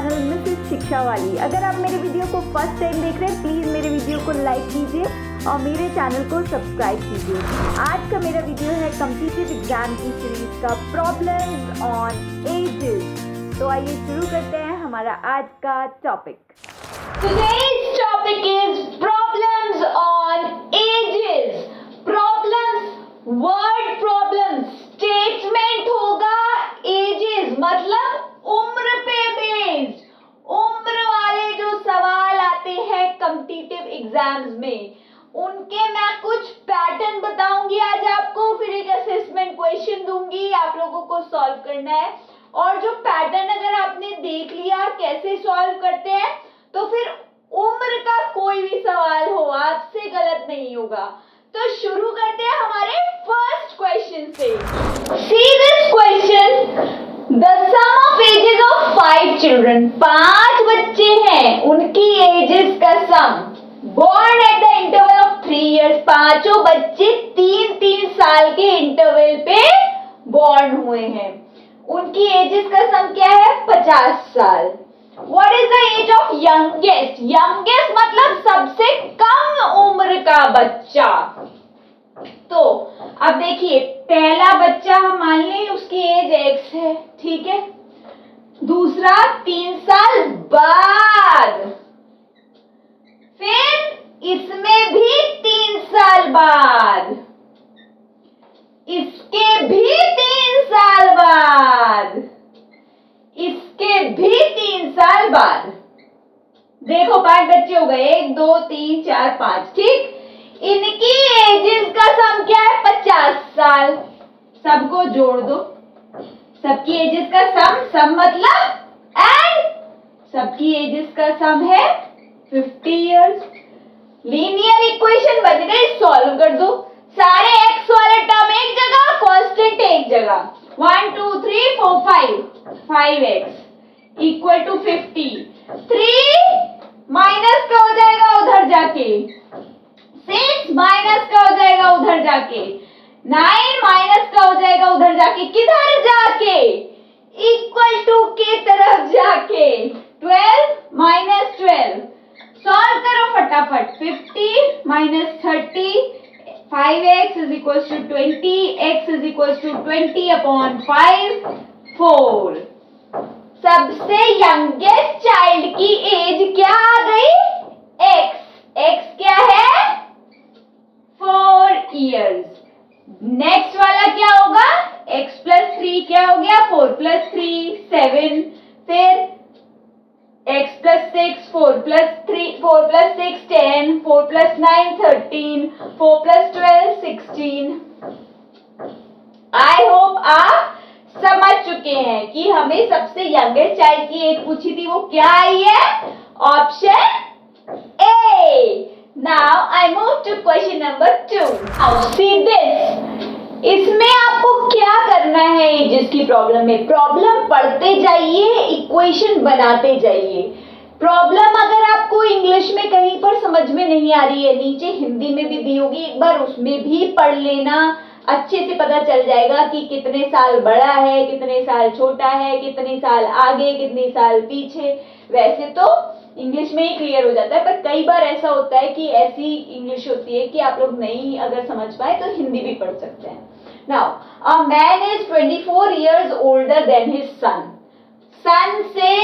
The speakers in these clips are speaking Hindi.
चैनल मिसेस शिक्षा वाली। अगर आप मेरे वीडियो को फर्स्ट टाइम देख रहे हैं, प्लीज़ मेरे वीडियो को लाइक कीजिए और मेरे चैनल को सब्सक्राइब कीजिए। आज का मेरा वीडियो है कॉम्पिटिटिव एग्जाम की सीरीज का प्रॉब्लम्स ऑन एजेस। तो आइए शुरू करते हैं हमारा आज का topic. Today's topic is problems on ages. Problems, word problems, statement होगा ages मतलब उम्र पे based, उम्र वाले जो सवाल आते हैं कॉम्पिटिटिव एग्जाम्स में, उनके मैं कुछ पैटर्न बताऊंगी आज आपको, फिर एक असेसमेंट क्वेश्चन दूंगी, आप लोगों को सॉल्व करना है। और जो पैटर्न अगर आपने देख लिया कैसे सॉल्व करते हैं, तो फिर उम्र का कोई भी सवाल हो आपसे गलत नहीं होगा। तो शुरू करते हैं हमारे फर्स्ट क्वेश्चन से। See this question. The sum of ages of 5 children. 5 बच्चे हैं, उनकी एजेस का सम born at the interval of 3 years. पांचों बच्चे 3-3 साल के इंटरवल पे born हुए हैं। उनकी एजेस का सम क्या है? 50 साल। What is the age of youngest? Youngest मतलब सबसे कम उम्र का बच्चा। तो अब देखिए, पहला बच्चा हम मान लें उसकी एज x है, ठीक है। दूसरा 3 साल बाद, फिर इसमें भी 3 साल बाद, इसके भी 3 साल बाद, इसके भी 3 साल बाद। देखो 5 बच्चे हो गए, 1 2 3 4 5, ठीक। इनकी एजेस का सम क्या है? 50 साल। सबको जोड़ दो, सबकी एजेस का सम मतलब एंड, सबकी एजेस का सम है 50 इयर्स। लीनियर इक्वेशन बन गई, सॉल्व कर दो। सारे x वाले टर्म एक जगह, कांस्टेंट एक जगह। 1 2 3 4 5, 5x इक्वल टू 50। 3 माइनस का हो जाएगा उधर जाके, 6 माइनस का हो जाएगा उधर जाके, 9 माइनस का हो जाएगा उधर जाके, किधर जाके? इक्वल टू के तरफ जाके। 12 माइनस 12, सॉल्व करो फटाफट। 50 minus 30, 5x is equals to 20, x is equals to 20 upon 5, 4। सबसे यंगेस्ट चाइल्ड की एज क्या आ गई? x। x क्या है? 4 years। नेक्स्ट वाला क्या होगा? x plus 3 क्या हो गया? 4 plus 3 7, फिर x plus 6 4 plus 3 4 plus 6 10, 4 plus 9 13, 4 plus 12 16। I hope आप समझ चुके हैं कि हमें सबसे यंगेस्ट चाइल्ड की एज पूछी थी, वो क्या आई है? Option A. Now I move to question number 2। See this. इसमें आपको क्या करना है एजेस की प्रॉब्लम में? प्रॉब्लम पढ़ते जाइए, इक्वेशन बनाते जाइए। प्रॉब्लम अगर आपको इंग्लिश में कहीं पर समझ में नहीं आ रही है, नीचे हिंदी में भी दी होगी, एक बार उसमें भी पढ़ लेना, अच्छे से पता चल जाएगा कि कितने साल बड़ा है, कितने साल छोटा है, कितने साल आगे, कितने साल पीछे। वैसे तो इंग्लिश में ही क्लियर हो जाता है, पर कई बार ऐसा होता है कि ऐसी इंग्लिश होती है कि आप लोग नहीं अगर समझ पाए तो हिंदी भी पढ़ सकते हैं। Now a man is 24 years older than his son। सन से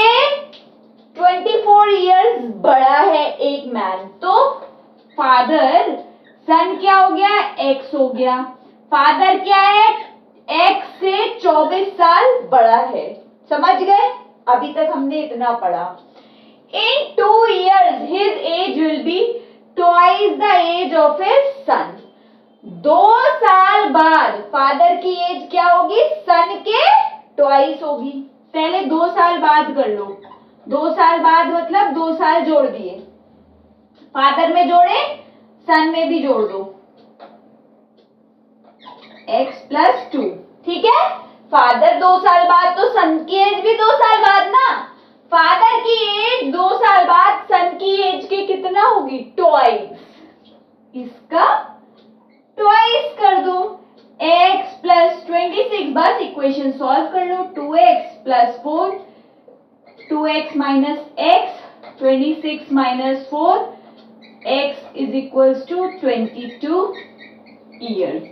24 years बड़ा है एक मैन, तो फादर, सन क्या हो गया? एक्स हो गया। फादर क्या है? एक्स से 24 साल बड़ा है। समझ गए? अभी तक हमने इतना पढ़ा। In 2 years his age will be twice the age of his son। 2 साल बाद फादर की एज क्या होगी? सन के ट्वाइस होगी। पहले 2 साल बाद कर लो। 2 साल बाद मतलब 2 साल जोड़ दिए, फादर में जोड़े, सन में भी जोड़ दो, x plus 2, ठीक है। फादर 2 साल बाद, तो सन की एज भी 2 साल बाद ना। फादर की एज 2 साल बाद सन की एज के कितना होगी? ट्वाइस। इसका ट्वाइस कर दो। x plus 26, बस इक्वेशन सॉल्व कर लो। 2x plus 4 2x minus x, 26 minus 4, x is equals to 22 years.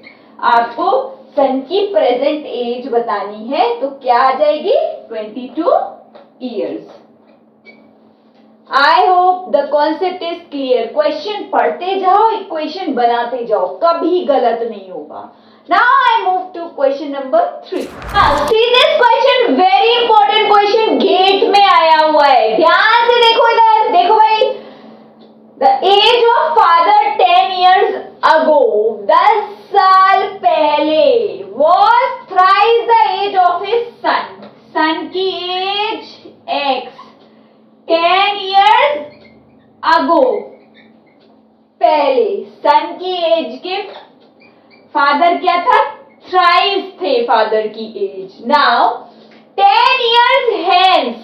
आपको सन की प्रेजेंट एज बतानी है तो क्या आ जाएगी 22 years. I hope the concept is clear. Question पढ़ते जाओ, इक्वेशन बनाते जाओ, कभी गलत नहीं होगा. Now I move to question number 3. See this question, very important question, GATE में आया हुआ है. ध्यान से देखो इधर, देखो भाई. The age of father 10 years ago, 10 साल पहले, was thrice the age of his son. सन की एज x, 10 years ago, पहले सन की एज के फादर क्या था, थ्राइस थे फादर की एज. नाउ 10 years hence,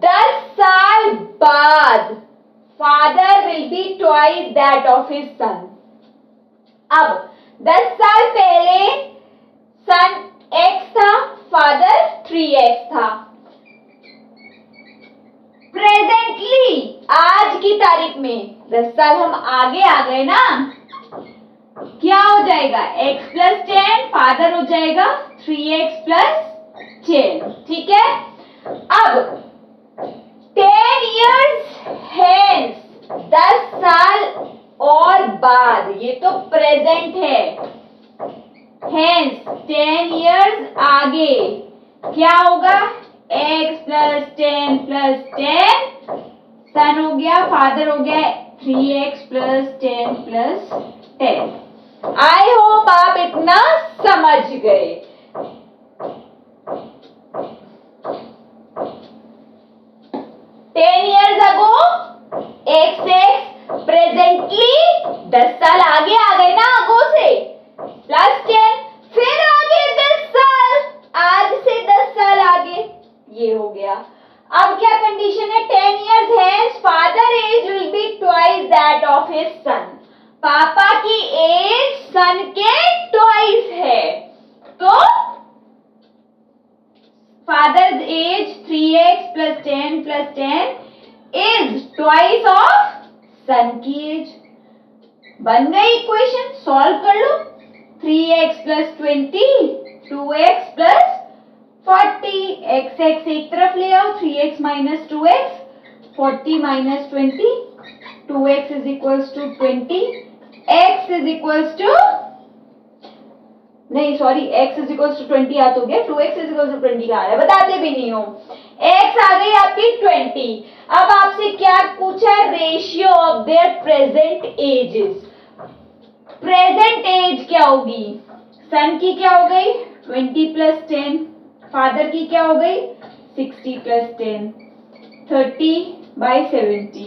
10 साल बाद father will be twice that of his सन. अब 10 साल पहले सन x था, फादर 3x था. प्रेजेंटली, आज की तारीख में 10 साल हम आगे आ गए ना, क्या हो जाएगा x प्लस 10, फादर हो जाएगा 3x प्लस 10. ठीक है. अब 10 years hence, 10 साल और बाद, ये तो प्रेजेंट है. hence 10 years आगे क्या होगा, x प्लस 10 प्लस 10, सन हो गया, फादर हो गया 3x plus 10 plus 10. I hope आप इतना समझ गए. Ten years ago x x, presently 10 साल आगे आ गए ना अगो से, प्लस 10, फिर आगे 10 साल, आज से 10 साल आगे, ये हो गया. अब क्या कंडीशन है, 10 years hence father age will be twice that of his son. पापा की एज सन के ट्वाइस है, तो father's age 3x plus 10 plus 10 is twice of son की एज. बन गई इक्वेशन, सॉल्व कर लो. 3x plus 20, 2x plus 40, x x एक तरफ ले आओ, 3x minus 2x, 40 minus 20, 2x is equals to 20, x is equals to, नहीं sorry, x is equals to 20 याद हो गया, 2x इज इक्वल्स टू 20 का आ रहा है, बताते भी नहीं हो. x आ गई आपकी 20. अब आपसे क्या पूछा है, ratio of their present ages. Present age क्या होगी, सन की क्या हो गई 20 प्लस 10, फादर की क्या हो गई 60 प्लस 10, 30/70,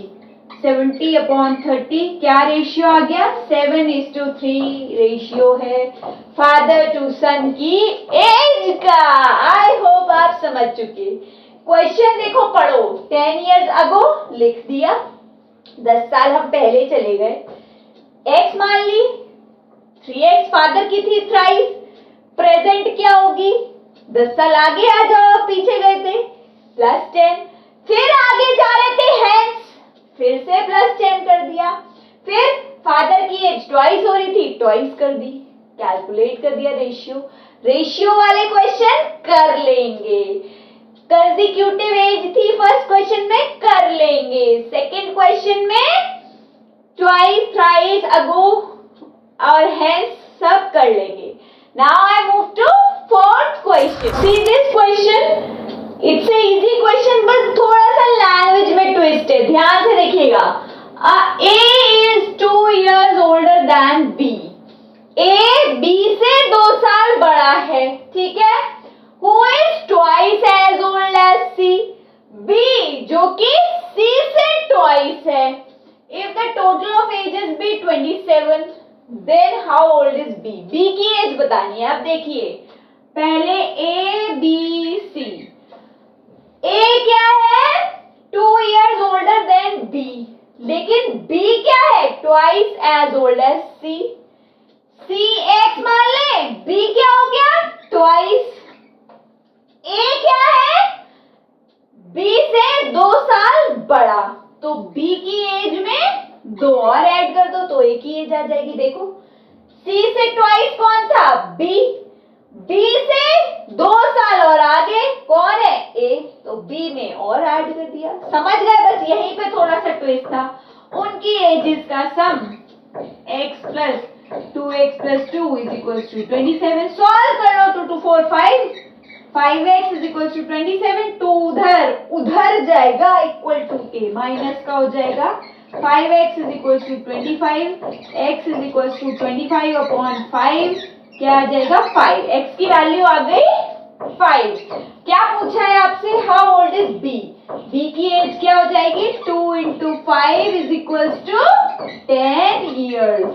70/30, क्या रेशियो आ गया, 7:3 रेशियो है फादर टू सन की एज का. आई होप आप समझ चुके. क्वेश्चन देखो, पढ़ो. 10 years अगो लिख दिया, 10 साल हम पहले चले गए, x मान ली, 3x फादर की थी थ्राइस, प्रेजेंट क्या होगी, 10 साल आगे आ जाओ, पीछे गए थे, प्लस 10, फिर आगे जा रहे थे हेंस, फिर से प्लस 10 कर दिया, फिर फादर की एज ट्वाइस हो रही थी, ट्वाइस कर दी, कैलकुलेट कर दिया रेशियो. रेशियो वाले क्वेश्चन कर लेंगे. कंसेक्यूटिव एज थी फर्स्ट क्वेश्चन में, कर लेंगे. सेकंड क्वेश्चन में ट्वाइस, थ्राइस, अगो और हेंस सब कर लेंगे. Now I move to fourth question. See this question, it's a easy question, बस थोड़ा सा लैंग्वेज में ट्विस्ट है, ध्यान से देखिएगा. A is 2 years older than B. A B से 2 साल बड़ा है, ठीक है. Who is twice as old as C? B जो कि C से twice है. If the total of ages be 27, then how old is B? B की एज बतानी है. अब देखिए, पहले A B C. A क्या है 2 years older than B, लेकिन B क्या है twice as old as C. C X मान ले, B क्या हो गया ट्वाइस. A क्या है, B से 2 साल बड़ा, तो B की एज में 2 और ऐड कर दो तो A की एज आ जाएगी। देखो C से ट्वाइस कौन था? B। B से 2 साल और आगे कौन है? A, तो B ने और ऐड कर दिया। समझ गए? बस यहीं पे थोड़ा सा ट्विस्ट था। उनकी एजेस का सम x + 2x + 2 = 27। सॉल्व कर लो। 2 2 4 5, 5x = 27। 2 उधर जाएगा इक्वल टू के माइनस का हो जाएगा। 5x = 25, x = 25/5 क्या आ जाएगा? 5। x की वैल्यू आ गई 5। क्या पूछा है आपसे? How old is B? B की एज क्या हो जाएगी? 2 × 5 = 10 years।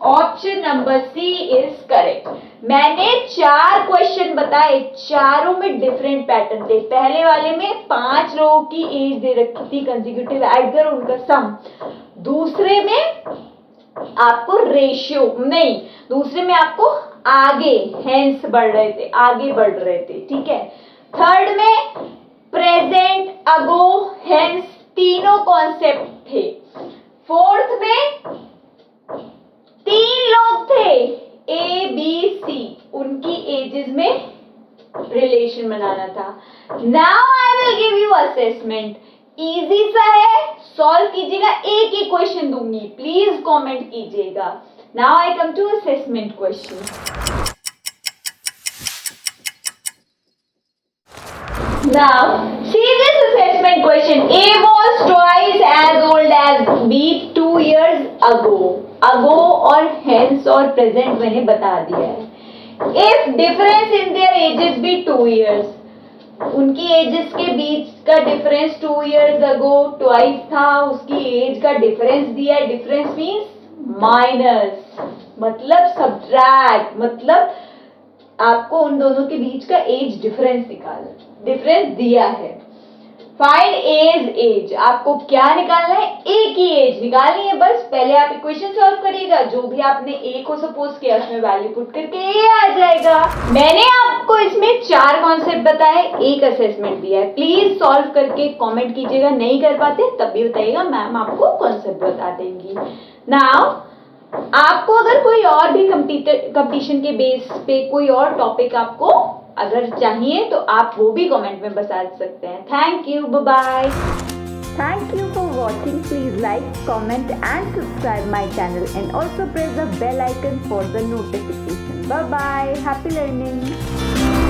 Option number C is correct. मैंने 4 क्वेश्चन बताए, चारों में डिफरेंट पैटर्न थे। पहले वाले में 5 लोगों की एज दे रखी थी कंसेक्यूटिव, ऐड कर उनका सम। दूसरे में आपको रेशियो नहीं, दूसरे में आपको आगे हेंस बढ़ रहे थे, आगे बढ़ रहे थे, ठीक है। थर्ड में प्रेजेंट, अगो, हेंस तीनों कॉन्सेप्ट थे। फोर्थ में 3 लोग थे A, B, C, उनकी एजेस में रिलेशन बनाना था। Now I will give you assessment. Easy सा है, सॉल्व कीजिएगा। एक ही क्वेश्चन दूंगी, प्लीज कमेंट कीजिएगा। Now I come to assessment question. Now, see this assessment question. A was twice as old as B 2 years ago. Ago और hence और present मैंने बता दिया है। If difference in their ages be 2 years, उनकी एजेस के बीच का डिफरेंस 2 years ago ट्वाइस था, उसकी एज का डिफरेंस दिया है। डिफरेंस मीन्स माइनस, मतलब सब्ट्रैक्ट, मतलब आपको उन दोनों के बीच का एज डिफरेंस निकालना, डिफरेंस दिया है। फाइंड एज एज, आपको क्या निकालना है? ए की एज निकालनी है। बस पहले आप इक्वेशन सॉल्व करिएगा, जो भी आपने ए को सपोज किया उसमें वैल्यू पुट करके ए आ जाएगा। मैंने आपको इसमें 4 कॉन्सेप्ट बताए, एक असेसमेंट दिया है। प्लीज सॉल्व करके कमेंट कीजिएगा। नहीं कर पाते तब भी बताइएगा, मैम आपको कॉन्सेप्ट बता देंगी। नाउ आपको अगर कोई और भी कंपटीशन के बेस पे कोई और टॉपिक आपको अगर चाहिए तो आप वो भी कमेंट में बता सकते हैं। Thank you, bye bye. Thank you for watching. Please like, comment and subscribe my channel and also press the bell icon for the notification. Bye bye. Happy learning.